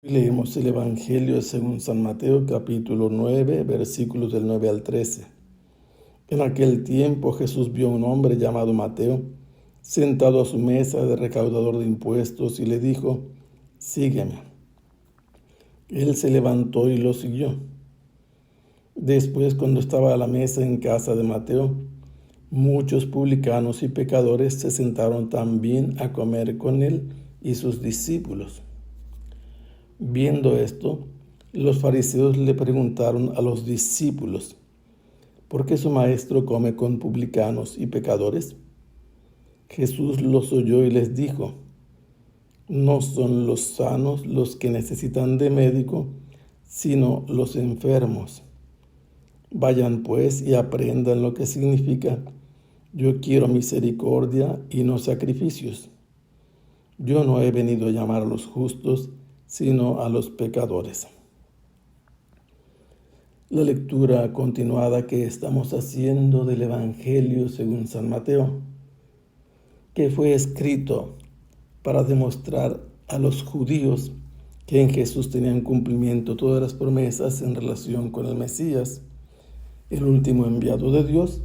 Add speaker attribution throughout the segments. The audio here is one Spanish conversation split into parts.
Speaker 1: Leemos el Evangelio según San Mateo, capítulo 9, versículos del 9 al 13. En aquel tiempo Jesús vio a un hombre llamado Mateo, sentado a su mesa de recaudador de impuestos, y le dijo: «Sígueme». Él se levantó y lo siguió. Después, cuando estaba a la mesa en casa de Mateo, muchos publicanos y pecadores se sentaron también a comer con él y sus discípulos. Viendo esto, los fariseos le preguntaron a los discípulos: ¿por qué su maestro come con publicanos y pecadores? Jesús los oyó y les dijo: no son los sanos los que necesitan de médico, sino los enfermos. Vayan pues y aprendan lo que significa: yo quiero misericordia y no sacrificios. Yo no he venido a llamar a los justos, sino a los pecadores. La lectura continuada que estamos haciendo del Evangelio según San Mateo, que fue escrito para demostrar a los judíos que en Jesús tenían cumplimiento todas las promesas en relación con el Mesías, el último enviado de Dios.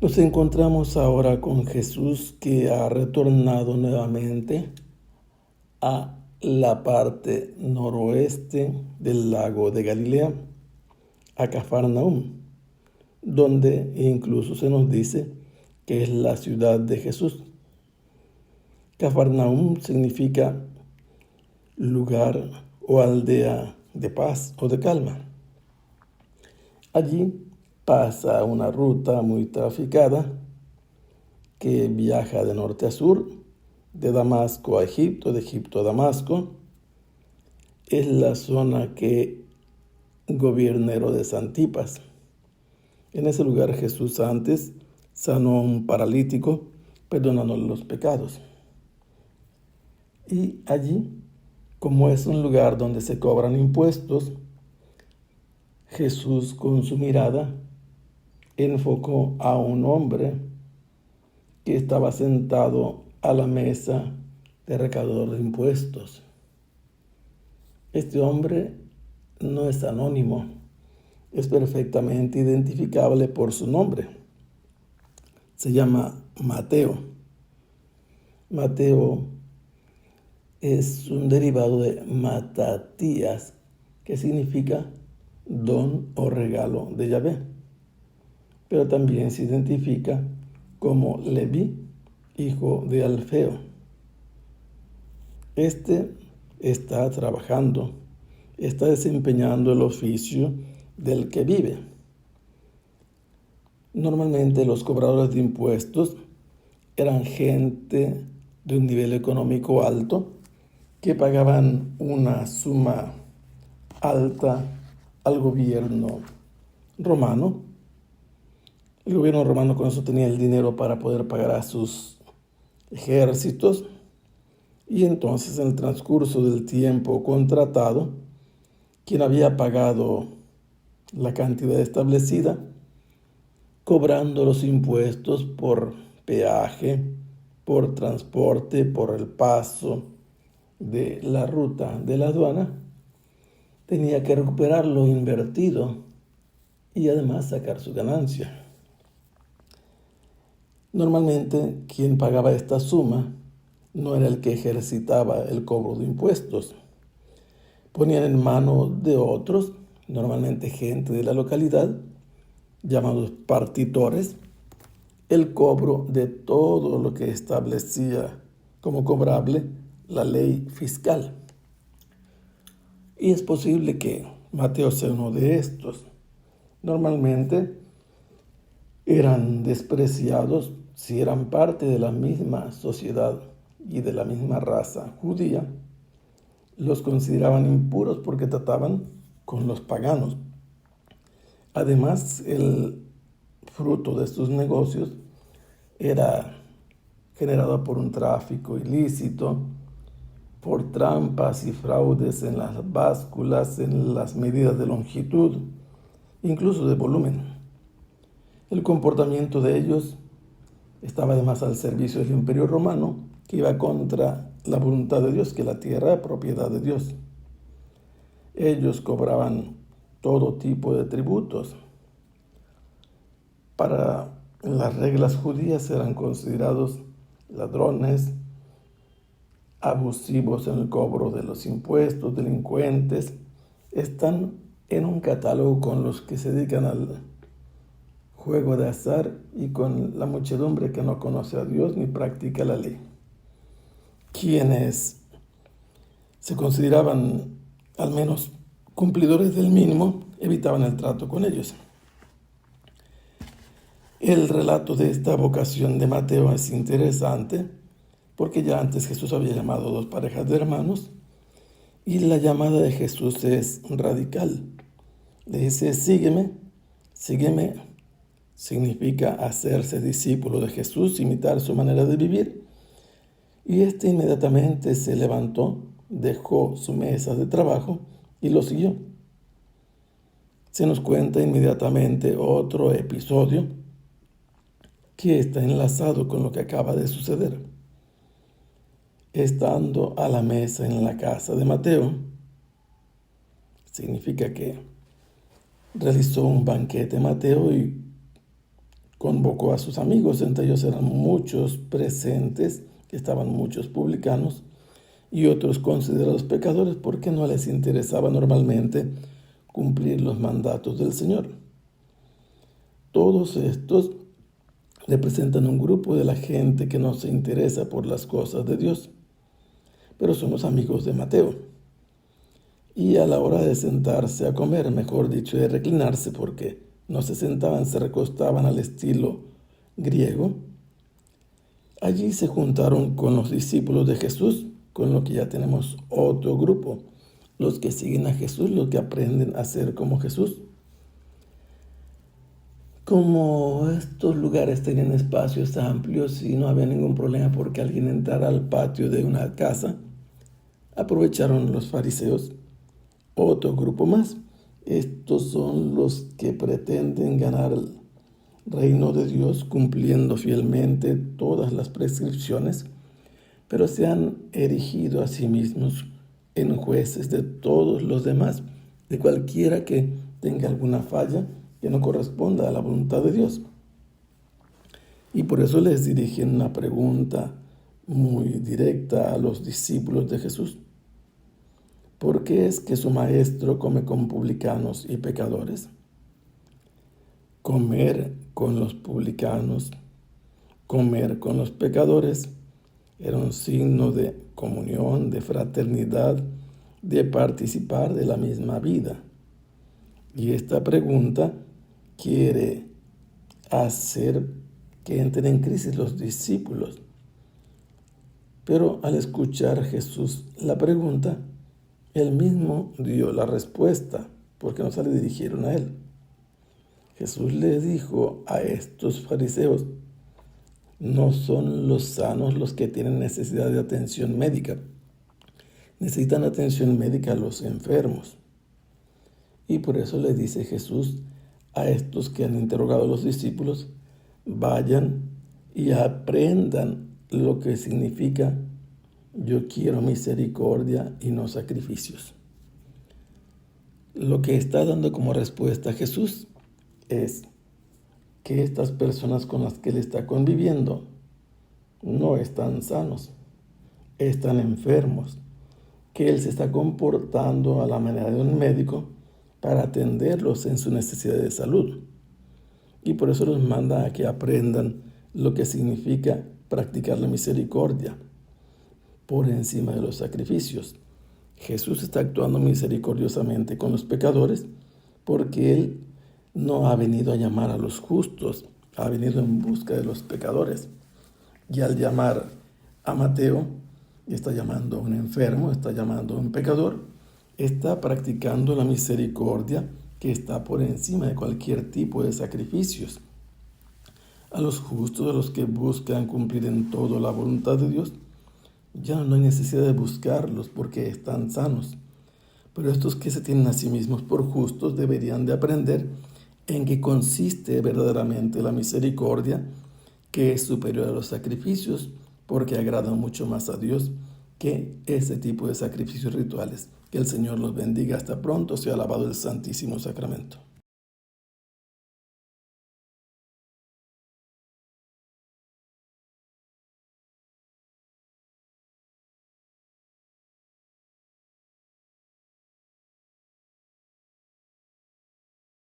Speaker 1: Nos encontramos ahora con Jesús, que ha retornado nuevamente a la parte noroeste del lago de Galilea, a Cafarnaúm, donde incluso se nos dice que es la ciudad de Jesús. Cafarnaúm significa lugar o aldea de paz o de calma. Allí pasa una ruta muy traficada que viaja de norte a sur, de Damasco a Egipto, de Egipto a Damasco. Es la zona que gobierna Herodes Antipas. En ese lugar Jesús antes sanó a un paralítico, perdonándole los pecados. Y allí, como es un lugar donde se cobran impuestos, Jesús con su mirada enfocó a un hombre que estaba sentado a la mesa de recaudador de impuestos. Este hombre no es anónimo, es perfectamente identificable por su nombre. Se llama Mateo. Mateo es un derivado de Matatías, que significa don o regalo de Yahvé, pero también se identifica como Leví, hijo de Alfeo. Este está trabajando, está desempeñando el oficio del que vive. Normalmente los cobradores de impuestos eran gente de un nivel económico alto que pagaban una suma alta al gobierno romano. El gobierno romano con eso tenía el dinero para poder pagar a sus ejércitos, y entonces en el transcurso del tiempo contratado, quien había pagado la cantidad establecida, cobrando los impuestos por peaje, por transporte, por el paso de la ruta de la aduana, tenía que recuperar lo invertido y además sacar su ganancia. Normalmente quien pagaba esta suma no era el que ejercitaba el cobro de impuestos. Ponían en manos de otros, normalmente gente de la localidad, llamados partitores, el cobro de todo lo que establecía como cobrable la ley fiscal. Y es posible que Mateo sea uno de estos. Normalmente eran despreciados si eran parte de la misma sociedad y de la misma raza judía. Los consideraban impuros porque trataban con los paganos. Además, el fruto de sus negocios era generado por un tráfico ilícito, por trampas y fraudes en las básculas, en las medidas de longitud, incluso de volumen. El comportamiento de ellos estaba además al servicio del Imperio Romano, que iba contra la voluntad de Dios, que la tierra es propiedad de Dios. Ellos cobraban todo tipo de tributos. Para las reglas judías eran considerados ladrones, abusivos en el cobro de los impuestos, delincuentes. Están en un catálogo con los que se dedican al juego de azar y con la muchedumbre que no conoce a Dios ni practica la ley. Quienes se consideraban al menos cumplidores del mínimo evitaban el trato con ellos. El relato de esta vocación de Mateo es interesante porque ya antes Jesús había llamado a dos parejas de hermanos y la llamada de Jesús es radical. Le dice, sígueme, sígueme. Significa hacerse discípulo de Jesús, imitar su manera de vivir. Y inmediatamente se levantó, dejó su mesa de trabajo y lo siguió. Se nos cuenta inmediatamente otro episodio que está enlazado con lo que acaba de suceder. Estando a la mesa en la casa de Mateo, significa que realizó un banquete Mateo y convocó a sus amigos, entre ellos eran muchos presentes, que estaban muchos publicanos y otros considerados pecadores porque no les interesaba normalmente cumplir los mandatos del Señor. Todos estos representan un grupo de la gente que no se interesa por las cosas de Dios, pero son los amigos de Mateo. Y a la hora de sentarse a comer, mejor dicho, de reclinarse, porque no se sentaban, se recostaban al estilo griego, allí se juntaron con los discípulos de Jesús, con lo que ya tenemos otro grupo, los que siguen a Jesús, los que aprenden a ser como Jesús. Como estos lugares tenían espacios amplios y no había ningún problema porque alguien entrara al patio de una casa, aprovecharon los fariseos otro grupo más. Estos son los que pretenden ganar el reino de Dios cumpliendo fielmente todas las prescripciones, pero se han erigido a sí mismos en jueces de todos los demás, de cualquiera que tenga alguna falla que no corresponda a la voluntad de Dios. Y por eso les dirigen una pregunta muy directa a los discípulos de Jesús. ¿Por qué es que su maestro come con publicanos y pecadores? Comer con los publicanos, comer con los pecadores, era un signo de comunión, de fraternidad, de participar de la misma vida. Y esta pregunta quiere hacer que entren en crisis los discípulos. Pero al escuchar Jesús la pregunta, él mismo dio la respuesta, porque no se le dirigieron a él. Jesús le dijo a estos fariseos, no son los sanos los que tienen necesidad de atención médica. Necesitan atención médica los enfermos. Y por eso le dice Jesús a estos que han interrogado a los discípulos, vayan y aprendan lo que significa yo quiero misericordia y no sacrificios. Lo que está dando como respuesta a Jesús es que estas personas con las que él está conviviendo no están sanos, están enfermos, que él se está comportando a la manera de un médico para atenderlos en su necesidad de salud. Y por eso los manda a que aprendan lo que significa practicar la misericordia por encima de los sacrificios. Jesús está actuando misericordiosamente con los pecadores porque él no ha venido a llamar a los justos, ha venido en busca de los pecadores. Y al llamar a Mateo, está llamando a un enfermo, está llamando a un pecador, está practicando la misericordia que está por encima de cualquier tipo de sacrificios. A los justos, a los que buscan cumplir en todo la voluntad de Dios, ya no hay necesidad de buscarlos porque están sanos. Pero estos que se tienen a sí mismos por justos deberían de aprender en qué consiste verdaderamente la misericordia, que es superior a los sacrificios, porque agrada mucho más a Dios que ese tipo de sacrificios rituales. Que el Señor los bendiga. Hasta pronto. Sea alabado el Santísimo Sacramento.